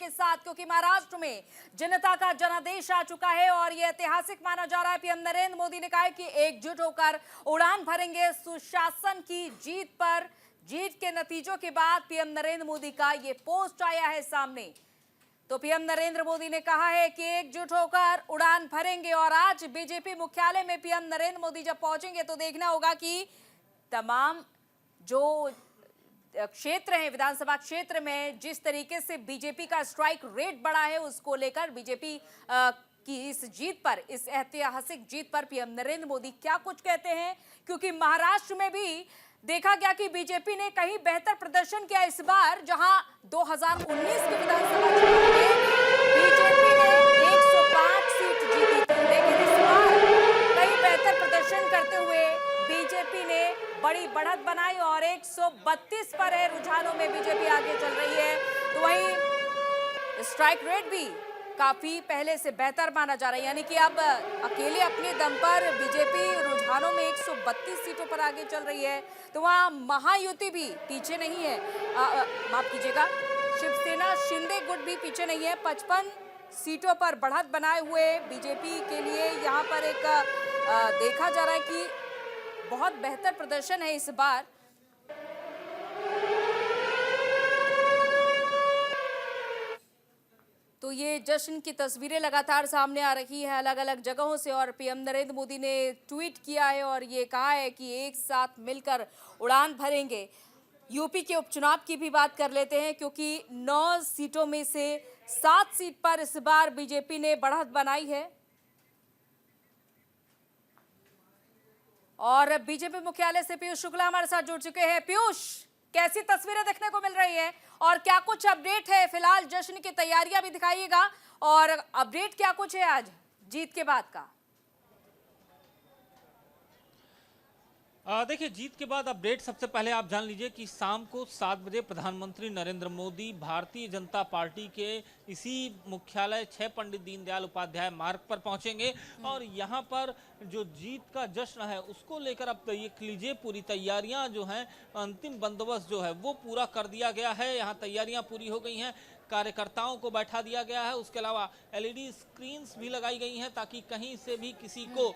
के साथ, क्योंकि महाराष्ट्र में जनता का जनादेश आ चुका है और यह ऐतिहासिक माना जा रहा है। पीएम नरेंद्र मोदी ने कहा है कि एकजुट होकर उड़ान भरेंगे सुशासन की जीत पर। जीत के नतीजों के बाद पीएम नरेंद्र मोदी का यह पोस्ट आया है सामने। तो पीएम नरेंद्र मोदी ने कहा है कि एकजुट होकर उड़ान भरेंगे और आज बीजेपी मुख्यालय में पीएम नरेंद्र मोदी जब पहुंचेंगे तो देखना होगा कि तमाम जो क्षेत्र हैं, विधानसभा क्षेत्र में जिस तरीके से बीजेपी का स्ट्राइक रेट बढ़ा है, उसको लेकर बीजेपी की इस जीत पर, इस ऐतिहासिक जीत पर पीएम नरेंद्र मोदी क्या कुछ कहते हैं। क्योंकि महाराष्ट्र में भी देखा गया कि बीजेपी ने कहीं बेहतर प्रदर्शन किया इस बार, जहां 2019 के विधानसभा चुनाव में बीजेपी ने 105 सीट जीती थी, लेकिन इस बार कहीं बेहतर प्रदर्शन करते हुए बीजेपी ने बड़ी बढ़त बनाई और 132 पर है रुझानों में बीजेपी आगे चल रही है। तो वहीं स्ट्राइक रेट भी काफी पहले से बेहतर माना जा रहा है, यानी कि अब अकेले अपने दम पर बीजेपी रुझानों में 132 सीटों पर आगे चल रही है। तो वहां महायुति भी पीछे नहीं है, माफ कीजिएगा, शिवसेना शिंदे गुट भी पीछे नहीं है। 55 सीटों पर बढ़त बनाए हुए बीजेपी के लिए यहां पर एक देखा जा रहा है कि बहुत बेहतर प्रदर्शन है इस बार। तो ये जश्न की तस्वीरें लगातार सामने आ रही है अलग अलग जगहों से और पीएम नरेंद्र मोदी ने ट्वीट किया है और ये कहा है कि एक साथ मिलकर उड़ान भरेंगे। यूपी के उपचुनाव की भी बात कर लेते हैं, क्योंकि 9 सीटों में से 7 सीट पर इस बार बीजेपी ने बढ़त बनाई है और बीजेपी मुख्यालय से पीयूष शुक्ला हमारे साथ जुड़ चुके हैं। पीयूष, कैसी तस्वीरें देखने को मिल रही है और क्या कुछ अपडेट है? फिलहाल जश्न की तैयारियां भी दिखाइएगा और अपडेट क्या कुछ है आज जीत के बाद का? देखिए, जीत के बाद अपडेट सबसे पहले आप जान लीजिए कि शाम को 7 बजे प्रधानमंत्री नरेंद्र मोदी भारतीय जनता पार्टी के इसी मुख्यालय 6 पंडित दीनदयाल उपाध्याय मार्ग पर पहुंचेंगे और यहां पर जो जीत का जश्न है उसको लेकर अब देख लीजिए पूरी तैयारियां जो हैं, अंतिम बंदोबस्त जो है वो पूरा कर दिया गया है। यहां तैयारियां पूरी हो गई हैं, कार्यकर्ताओं को बैठा दिया गया है, उसके अलावा एलईडी स्क्रीन्स भी लगाई गई हैं ताकि कहीं से भी किसी को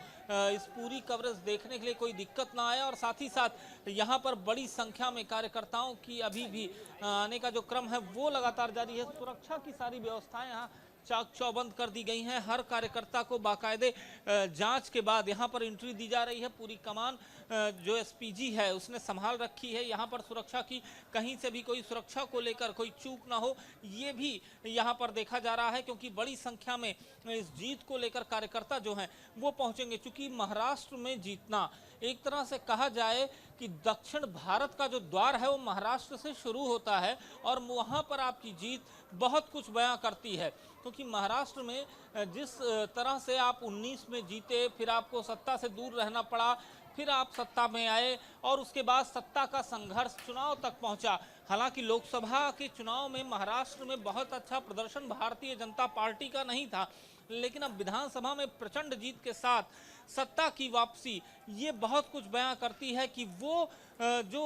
इस पूरी कवरेज देखने के लिए कोई दिक्कत ना आए। और साथ ही साथ यहाँ पर बड़ी संख्या में कार्यकर्ताओं की अभी भी आने का जो क्रम है वो लगातार जारी है। सुरक्षा की सारी व्यवस्थाएं यहाँ चाक चौबंद कर दी गई हैं। हर कार्यकर्ता को बाकायदे जांच के बाद यहाँ पर एंट्री दी जा रही है। पूरी कमान जो एसपीजी है उसने संभाल रखी है। यहाँ पर सुरक्षा की कहीं से भी कोई सुरक्षा को लेकर कोई चूक ना हो, ये भी यहाँ पर देखा जा रहा है, क्योंकि बड़ी संख्या में इस जीत को लेकर कार्यकर्ता जो हैं वो पहुंचेंगे। चूंकि महाराष्ट्र में जीतना एक तरह से कहा जाए कि दक्षिण भारत का जो द्वार है वो महाराष्ट्र से शुरू होता है और वहाँ पर आपकी जीत बहुत कुछ बयां करती है, क्योंकि महाराष्ट्र में जिस तरह से आप 19 में जीते, फिर आपको सत्ता से दूर रहना पड़ा, फिर आप सत्ता में आए और उसके बाद सत्ता का संघर्ष चुनाव तक पहुंचा। हालांकि लोकसभा के चुनाव में महाराष्ट्र में बहुत अच्छा प्रदर्शन भारतीय जनता पार्टी का नहीं था, लेकिन अब विधानसभा में प्रचंड जीत के साथ सत्ता की वापसी ये बहुत कुछ बयां करती है कि वो जो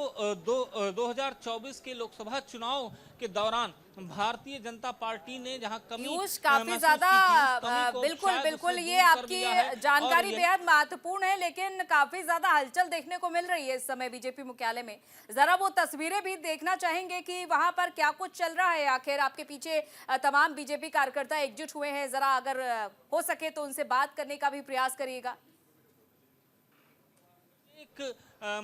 2024 के लोकसभा चुनाव के दौरान भारतीय जनता पार्टी ने जहां कमी काफी ज्यादा बिल्कुल ये आपकी जानकारी बेहद महत्वपूर्ण है, लेकिन काफी ज्यादा हलचल देखने को मिल रही है इस समय बीजेपी मुख्यालय में। जरा वो तस्वीरें भी देखना चाहेंगे कि वहां पर क्या कुछ चल रहा है। आखिर आपके पीछे तमाम बीजेपी कार्यकर्ता एकजुट हुए हैं, जरा अगर हो सके तो उनसे बात करने का भी प्रयास करिएगा। एक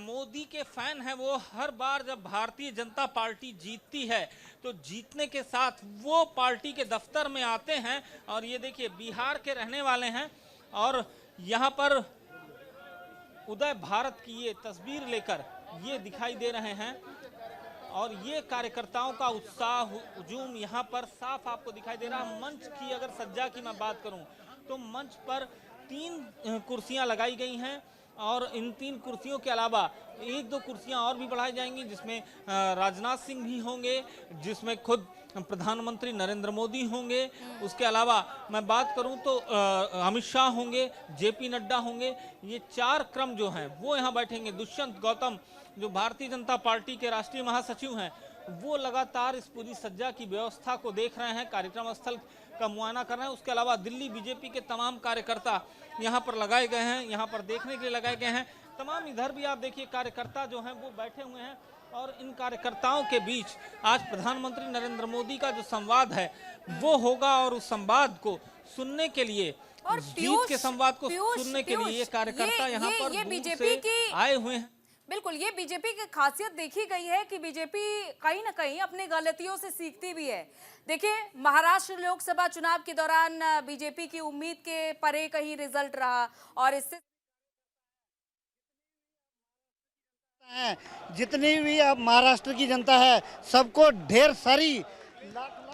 मोदी के फैन है, वो हर बार जब भारतीय जनता पार्टी जीतती है तो जीतने के साथ वो पार्टी के दफ्तर में आते हैं। और ये देखिए, बिहार के रहने वाले हैं और यहाँ पर उदय भारत की ये तस्वीर लेकर ये दिखाई दे रहे हैं और ये कार्यकर्ताओं का उत्साह हुजूम यहाँ पर साफ आपको दिखाई दे रहा है। मंच की अगर सज्जा की मैं बात करूँ तो मंच पर 3 कुर्सियाँ लगाई गई हैं और इन 3 कुर्सियों के अलावा 1-2 कुर्सियां और भी बढ़ाई जाएंगी, जिसमें राजनाथ सिंह भी होंगे, जिसमें खुद प्रधानमंत्री नरेंद्र मोदी होंगे। उसके अलावा मैं बात करूं तो अमित शाह होंगे, जेपी नड्डा होंगे। ये 4 क्रम जो हैं वो यहाँ बैठेंगे। दुष्यंत गौतम जो भारतीय जनता पार्टी के राष्ट्रीय महासचिव हैं वो लगातार इस पूरी सज्जा की व्यवस्था को देख रहे हैं, कार्यक्रम स्थल का मुआयना कर रहे हैं। उसके अलावा दिल्ली बीजेपी के तमाम कार्यकर्ता यहाँ पर लगाए गए हैं, यहाँ पर देखने के लिए लगाए गए हैं। तमाम इधर भी आप देखिए कार्यकर्ता जो हैं वो बैठे हुए हैं और इन कार्यकर्ताओं के बीच आज प्रधानमंत्री नरेंद्र मोदी का जो संवाद है वो होगा और उस संवाद को सुनने के लिए और जीत के संवाद को सुनने के लिए ये कार्यकर्ता यहाँ पर ये दूर बीजेपी से की आए हुए हैं। बिल्कुल, ये बीजेपी की खासियत देखी गई है कि बीजेपी कहीं ना कहीं अपनी गलतियों से सीखती भी है। देखिए, महाराष्ट्र लोकसभा चुनाव के दौरान बीजेपी की उम्मीद के परे कहीं रिजल्ट रहा और इससे जितनी भी अब महाराष्ट्र की जनता है सबको ढेर सारी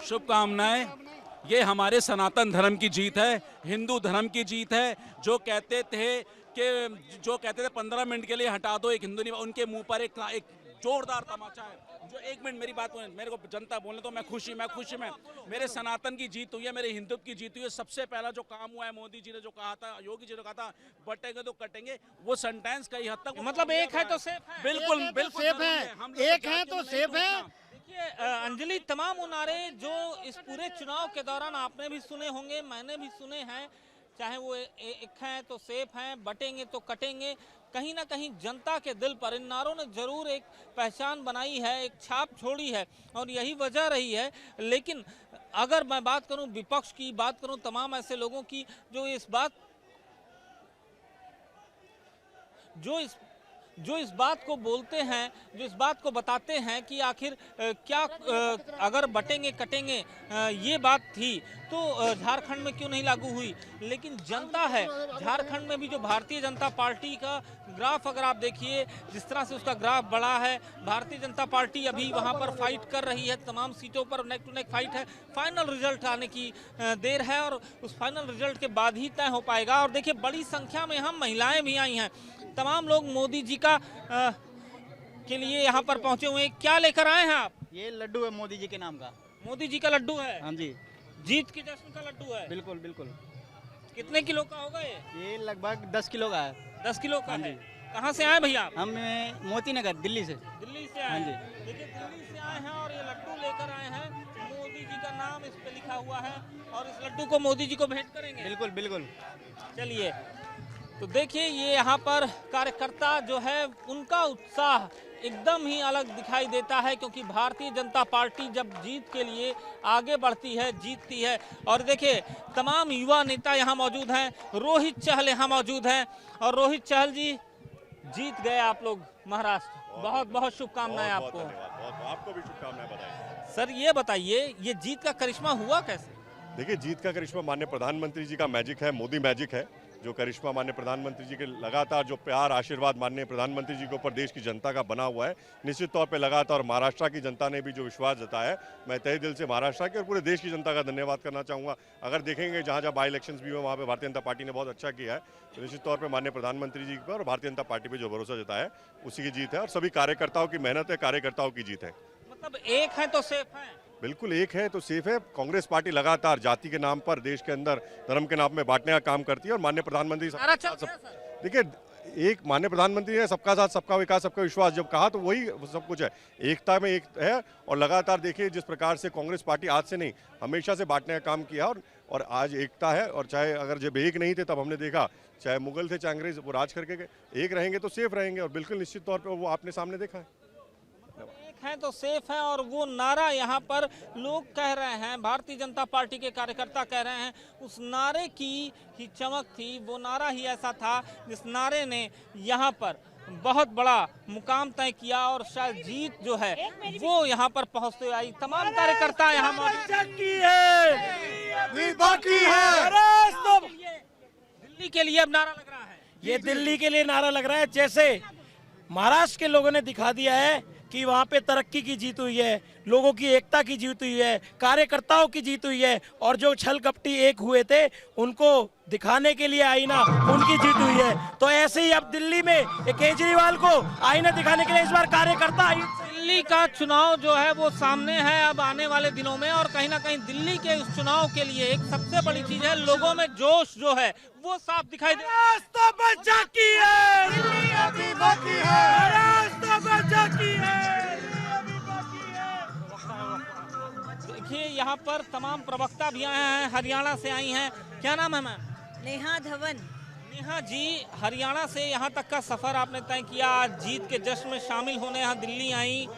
शुभकामनाएं। ये हमारे सनातन धर्म की जीत है, हिंदू धर्म की जीत है। जो कहते थे 15 मिनट के लिए हटा दो एक हिंदू, उनके मुंह पर एक जोरदार तमाचा है। जो एक मिनट मेरी बात सुने, मेरे को जनता बोलने तो मैं खुशी में मेरे सनातन की जीत हुई है, मेरे हिंदुत्व की जीत हुई है। सबसे पहला जो काम हुआ है, मोदी जी ने जो कहा था, योगी जी ने कहा था बटेंगे तो कटेंगे, वो सेंटेंस कई हद तक मतलब एक है तो सेफ है। बिल्कुल सेफ है, एक है तो सेफ है। देखिए अंजलि, तमाम वो नारे जो इस पूरे चुनाव के दौरान आपने भी सुने होंगे, मैंने भी सुने हैं, चाहे वो एक हैं तो सेफ हैं, बटेंगे तो कटेंगे, कहीं ना कहीं जनता के दिल पर इन नारों ने जरूर एक पहचान बनाई है, एक छाप छोड़ी है और यही वजह रही है। लेकिन अगर मैं बात करूं विपक्ष की, बात करूं तमाम ऐसे लोगों की जो इस बात को बोलते हैं, जो इस बात को बताते हैं कि आखिर क्या अगर बटेंगे कटेंगे ये बात थी तो झारखंड में क्यों नहीं लागू हुई। लेकिन जनता है झारखंड में भी, जो भारतीय जनता पार्टी का ग्राफ अगर आप देखिए जिस तरह से उसका ग्राफ बढ़ा है, भारतीय जनता पार्टी अभी वहां पर फाइट कर रही है, तमाम सीटों पर नेक टू नेक फाइट है। फाइनल रिजल्ट आने की देर है और उस फाइनल रिजल्ट के बाद ही तय हो पाएगा। और देखिए बड़ी संख्या में हम महिलाएं भी आई हैं, तमाम लोग मोदी जी का के लिए यहाँ पर पहुंचे हुए हैं। क्या लेकर आए हैं आप? ये लड्डू है मोदी जी के नाम का। मोदी जी का लड्डू है? हाँ जी, जीत के जश्न का लड्डू है? बिल्कुल बिल्कुल। कितने किलो का होगा ये? लगभग 10 किलो का है। 10 किलो का हाँ है। जी। कहाँ से आए भैया? हम मोती नगर दिल्ली से। दिल्ली से आए हाँ हैं। देखिए दिल्ली से आए हैं और ये लड्डू लेकर आए हैं, मोदी जी का नाम इस पे लिखा हुआ है और इस लड्डू को मोदी जी को भेंट करेंगे। बिल्कुल बिल्कुल। चलिए तो देखिए ये यहाँ पर कार्यकर्ता जो है उनका उत्साह एकदम ही अलग दिखाई देता है, क्योंकि भारतीय जनता पार्टी जब जीत के लिए आगे बढ़ती है, जीतती है। और देखिए तमाम युवा नेता यहाँ मौजूद हैं, रोहित चहल यहाँ मौजूद हैं और रोहित चहल जी जीत गए आप लोग महाराष्ट्र, बहुत बहुत शुभकामनाएं आपको। आपको भी शुभकामनाएं बताएं। सर ये बताइए ये जीत का करिश्मा हुआ कैसे? देखिए जीत का करिश्मा माननीय प्रधानमंत्री जी का मैजिक है, मोदी मैजिक है। जो करिश्मा माननीय प्रधानमंत्री जी के लगातार जो प्यार आशीर्वाद माननीय प्रधानमंत्री जी के ऊपर देश की जनता का बना हुआ है, निश्चित तौर पे लगातार महाराष्ट्र की जनता ने भी जो विश्वास जताया है, मैं तहे दिल से महाराष्ट्र के और पूरे देश की जनता का धन्यवाद करना चाहूँगा। अगर देखेंगे जहाँ जहाँ बाई इलेक्शंस भी हुए वहाँ पे भारतीय जनता पार्टी ने बहुत अच्छा किया है, तो निश्चित तौर पर माननीय प्रधानमंत्री जी पर और भारतीय जनता पार्टी पर जो भरोसा जताया है उसी की जीत है और सभी कार्यकर्ताओं की मेहनत है, कार्यकर्ताओं की जीत है। मतलब एक है तो सेफ है? बिल्कुल एक है तो सेफ है। कांग्रेस पार्टी लगातार जाति के नाम पर देश के अंदर धर्म के नाम में बांटने का काम करती है और माननीय प्रधानमंत्री देखिए एक माननीय प्रधानमंत्री ने सबका साथ सबका विकास सबका विश्वास जब कहा तो वही सब कुछ है, एकता में एक है। और लगातार देखिए जिस प्रकार से कांग्रेस पार्टी आज से नहीं हमेशा से बांटने का काम किया और आज एकता है। और चाहे अगर जब एक नहीं थे तब हमने देखा चाहे मुगल थे चाहे अंग्रेज, वो राज करके एक रहेंगे तो सेफ रहेंगे और बिल्कुल निश्चित तौर पर वो आपने सामने देखा है। हैं तो सेफ हैं और वो नारा यहाँ पर लोग कह रहे हैं, भारतीय जनता पार्टी के कार्यकर्ता कह रहे हैं, उस नारे की ही चमक थी, वो नारा ही ऐसा था जिस नारे ने यहाँ पर बहुत बड़ा मुकाम तय किया और शायद जीत जो है वो यहाँ पर पहुँचते आई। तमाम कार्यकर्ता यहाँ मौजूद दिल्ली के लिए अब नारा लग रहा है। ये दिल्ली के लिए नारा लग रहा है, जैसे महाराष्ट्र के लोगों ने दिखा दिया है कि वहाँ पे तरक्की की जीत हुई है, लोगों की एकता की जीत हुई है, कार्यकर्ताओं की जीत हुई है और जो छल कपटी एक हुए थे उनको दिखाने के लिए आईना उनकी जीत हुई है। तो ऐसे ही अब दिल्ली में केजरीवाल को आईना दिखाने के लिए इस बार कार्यकर्ता दिल्ली का चुनाव जो है वो सामने है अब आने वाले दिनों में और कहीं ना कहीं दिल्ली के उस चुनाव के लिए एक सबसे बड़ी चीज है लोगों में जोश जो है वो साफ दिखाई दे देखिए यहाँ पर तमाम प्रवक्ता भी आए हैं, हरियाणा से आई हैं। क्या नाम है मैम? नेहा धवन। नेहा जी, हरियाणा से यहाँ तक का सफर आपने तय किया, आज जीत के जश्न में शामिल होने यहाँ दिल्ली आई।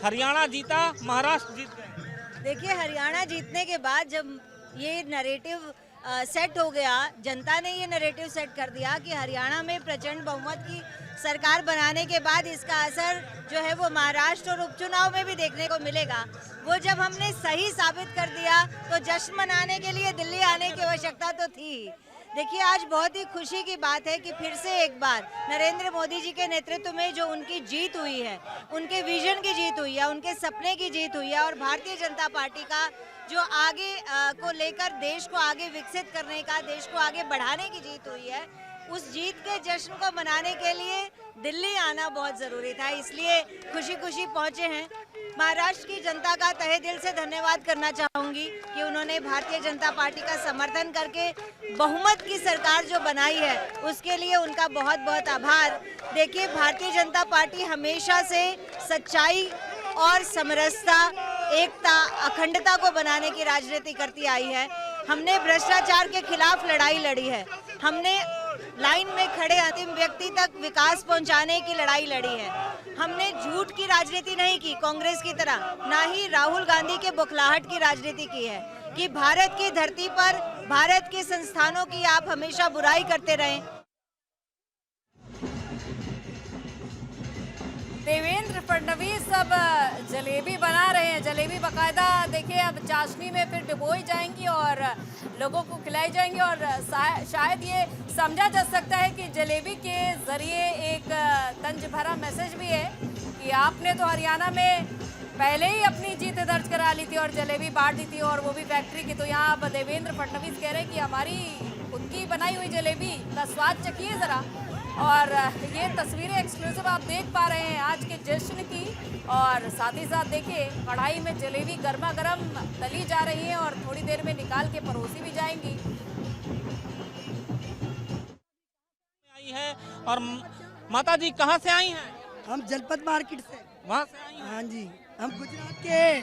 हरियाणा जीता, महाराष्ट्र जीत गए। देखिए, हरियाणा जीतने के बाद जब ये नैरेटिव सेट हो गया, जनता ने ये नैरेटिव सेट कर दिया कि हरियाणा में प्रचंड बहुमत की सरकार बनाने के बाद इसका असर जो है वो महाराष्ट्र और उपचुनाव में भी देखने को मिलेगा। वो जब हमने सही साबित कर दिया तो जश्न मनाने के लिए दिल्ली आने की आवश्यकता तो थी। देखिए, आज बहुत ही खुशी की बात है कि फिर से एक बार नरेंद्र मोदी जी के नेतृत्व में जो उनकी जीत हुई है, उनके विजन की जीत हुई है, उनके सपने की जीत हुई है और भारतीय जनता पार्टी का जो आगे को लेकर देश को आगे विकसित करने का, देश को आगे बढ़ाने की जीत हुई है, उस जीत के जश्न को मनाने के लिए दिल्ली आना बहुत ज़रूरी था, इसलिए खुशी खुशी पहुंचे हैं। महाराष्ट्र की जनता का तहे दिल से धन्यवाद करना चाहूँगी कि उन्होंने भारतीय जनता पार्टी का समर्थन करके बहुमत की सरकार जो बनाई है उसके लिए उनका बहुत बहुत आभार। देखिए, भारतीय जनता पार्टी हमेशा से सच्चाई और समरसता, एकता, अखंडता को बनाने की राजनीति करती आई है। हमने भ्रष्टाचार के खिलाफ लड़ाई लड़ी है, हमने लाइन में खड़े अंतिम व्यक्ति तक विकास पहुंचाने की लड़ाई लड़ी है। हमने झूठ की राजनीति नहीं की कांग्रेस की तरह, ना ही राहुल गांधी के बौखलाहट की राजनीति की है कि भारत की धरती पर भारत के संस्थानों की आप हमेशा बुराई करते रहें। देवेंद्र फडणवीस अब जलेबी बना रहे हैं। जलेबी बाकायदा देखिए अब चाशनी में फिर डुबोई जाएंगी और लोगों को खिलाई जाएंगी और शायद ये समझा जा सकता है कि जलेबी के जरिए एक तंज भरा मैसेज भी है कि आपने तो हरियाणा में पहले ही अपनी जीत दर्ज करा ली थी और जलेबी बांट दी थी और वो भी फैक्ट्री की। तो यहाँ अब देवेंद्र फडणवीस कह रहे हैं कि हमारी खुद की बनाई हुई जलेबी का स्वाद चखिए ज़रा। और ये तस्वीरें एक्सक्लूसिव आप देख पा रहे हैं आज के जश्न की, और साथ ही साथ देखिए कढ़ाई में जलेबी गर्मा गर्म तली जा रही है और थोड़ी देर में निकाल के परोसी भी जाएंगी। आई है। और माता जी कहाँ से आई हैं? हम जनपद मार्केट से। वहाँ से आई हैं? हाँ जी, हम गुजरात के।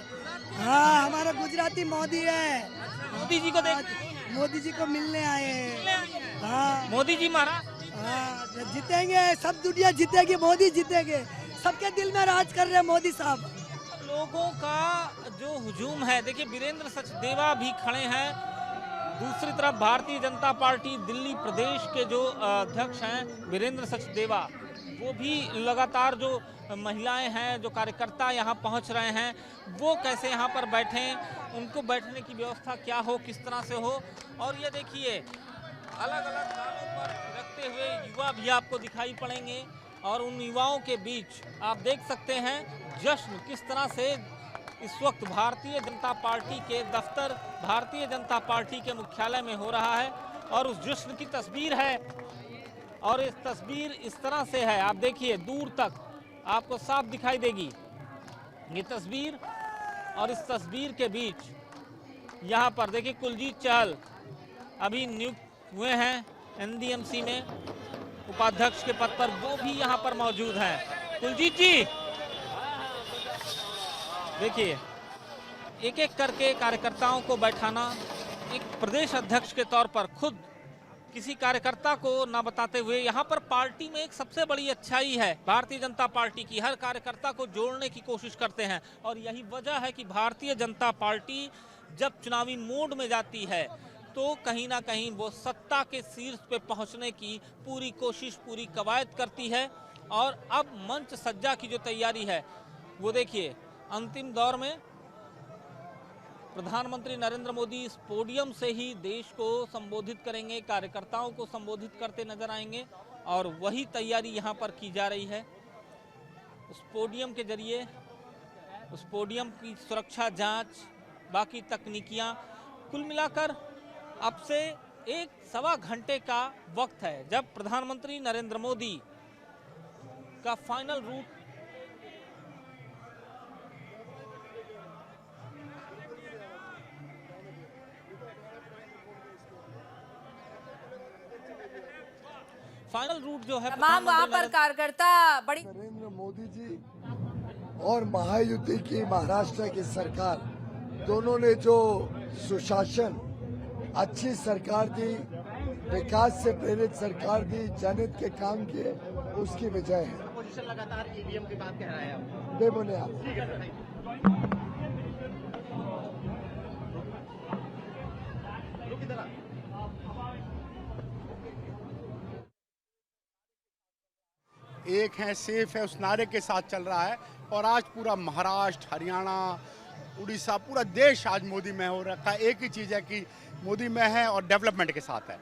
हाँ, हमारा गुजराती मोदी है। मोदी जी को देख, मोदी जी को मिलने आए हैं। हाँ, मोदी जी महाराज। हाँ, जीतेंगे, सब दुनिया जीतेगी, मोदी जीतेंगे। सबके दिल में राज कर रहे हैं मोदी साहब। लोगों का जो हुजूम है, देखिए वीरेंद्र सचदेवा भी खड़े हैं। दूसरी तरफ भारतीय जनता पार्टी दिल्ली प्रदेश के जो अध्यक्ष हैं वीरेंद्र सचदेवा, वो भी लगातार जो महिलाएं हैं, जो कार्यकर्ता यहाँ पहुँच रहे हैं, वो कैसे यहाँ पर बैठें, उनको बैठने की व्यवस्था क्या हो, किस तरह से हो। और ये देखिए अलग अलग नामों पर रखते हुए युवा भी आपको दिखाई पड़ेंगे और उन युवाओं के बीच आप देख सकते हैं जश्न किस तरह से इस वक्त भारतीय जनता पार्टी के दफ्तर, भारतीय जनता पार्टी के मुख्यालय में हो रहा है। और उस जश्न की तस्वीर है और इस तस्वीर इस तरह से है, आप देखिए दूर तक आपको साफ दिखाई देगी ये तस्वीर। और इस तस्वीर के बीच यहाँ पर देखिए कुलजीत चहल अभी नियुक्त हुए हैं एनडीएमसी में उपाध्यक्ष के पद पर, वो भी यहाँ पर मौजूद हैं। कुलजीत जी देखिए एक एक करके कार्यकर्ताओं को बैठाना, एक प्रदेश अध्यक्ष के तौर पर खुद किसी कार्यकर्ता को ना बताते हुए, यहाँ पर पार्टी में एक सबसे बड़ी अच्छाई है भारतीय जनता पार्टी की, हर कार्यकर्ता को जोड़ने की कोशिश करते हैं। और यही वजह है कि भारतीय जनता पार्टी जब चुनावी मोड में जाती है तो कहीं ना कहीं वो सत्ता के शीर्ष पे पहुंचने की पूरी कोशिश, पूरी कवायद करती है। और अब मंच सज्जा की जो तैयारी है वो देखिए अंतिम दौर में प्रधानमंत्री नरेंद्र मोदी इस पोडियम से ही देश को संबोधित करेंगे, कार्यकर्ताओं को संबोधित करते नजर आएंगे। और वही तैयारी यहाँ पर की जा रही है उस पोडियम के जरिए, उस पोडियम की सुरक्षा जांच, बाकी तकनीकियाँ, कुल मिलाकर अब से 1-1.25 घंटे का वक्त है जब प्रधानमंत्री नरेंद्र मोदी का फाइनल रूट जो है तमाम वहाँ पर कार्यकर्ता बड़ी नरेंद्र मोदी जी और महायुति की महाराष्ट्र की सरकार दोनों ने जो सुशासन, अच्छी सरकार दी, विकास से प्रेरित सरकार दी, जनहित के काम किए, उसकी वजह है। अपोजिशन लगातार ईवीएम की बात कह रहा है अब। बेबुनियाद। एक है सेफ है, उस नारे के साथ चल रहा है। और आज पूरा महाराष्ट्र, हरियाणा, उड़ीसा, पूरा देश आज मोदी में हो रखा है। एक ही चीज़ है कि मोदी में है और डेवलपमेंट के साथ है।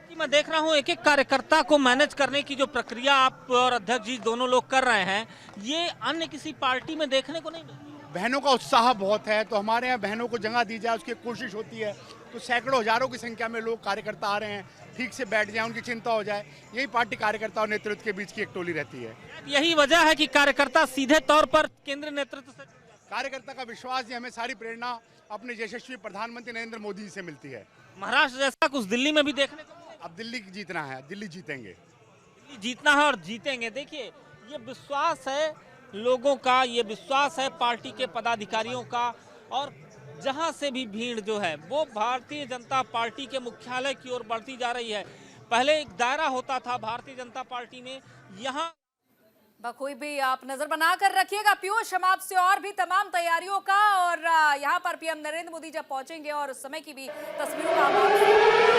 कि मैं देख रहा हूँ एक एक कार्यकर्ता को मैनेज करने की जो प्रक्रिया आप और अध्यक्ष जी दोनों लोग कर रहे हैं, ये अन्य किसी पार्टी में देखने को नहीं मिलती। बहनों का उत्साह बहुत है, तो हमारे यहाँ बहनों को जगह दी जाए उसकी कोशिश होती है। तो सैकड़ों हजारों की संख्या में लोग कार्यकर्ता आ रहे हैं, ठीक से बैठ जाए, उनकी चिंता हो जाए। यही पार्टी कार्यकर्ता और नेतृत्व के बीच की एक टोली रहती है। यही वजह है कि कार्यकर्ता सीधे तौर पर केंद्रीय नेतृत्व से, कार्यकर्ता का विश्वास ही हमें सारी प्रेरणा अपने यशस्वी प्रधानमंत्री नरेंद्र मोदी जी से मिलती है। महाराष्ट्र जैसा कुछ दिल्ली में भी देखने को मिलेगा। अब दिल्ली जीतना है, दिल्ली जीतेंगे। दिल्ली जीतना है और जीतेंगे। देखिए ये विश्वास है लोगों का, ये विश्वास है पार्टी के पदाधिकारियों का। और जहां से भी भीड़ जो है वो भारतीय जनता पार्टी के मुख्यालय की ओर बढ़ती जा रही है। पहले एक दायरा होता था भारतीय जनता पार्टी में, यहाँ बखूबी भी आप नजर बनाकर रखिएगा पीयूष, हम आपसे और भी तमाम तैयारियों का और यहाँ पर पीएम नरेंद्र मोदी जब पहुंचेंगे और उस समय की भी तस्वीरों का हम आपसे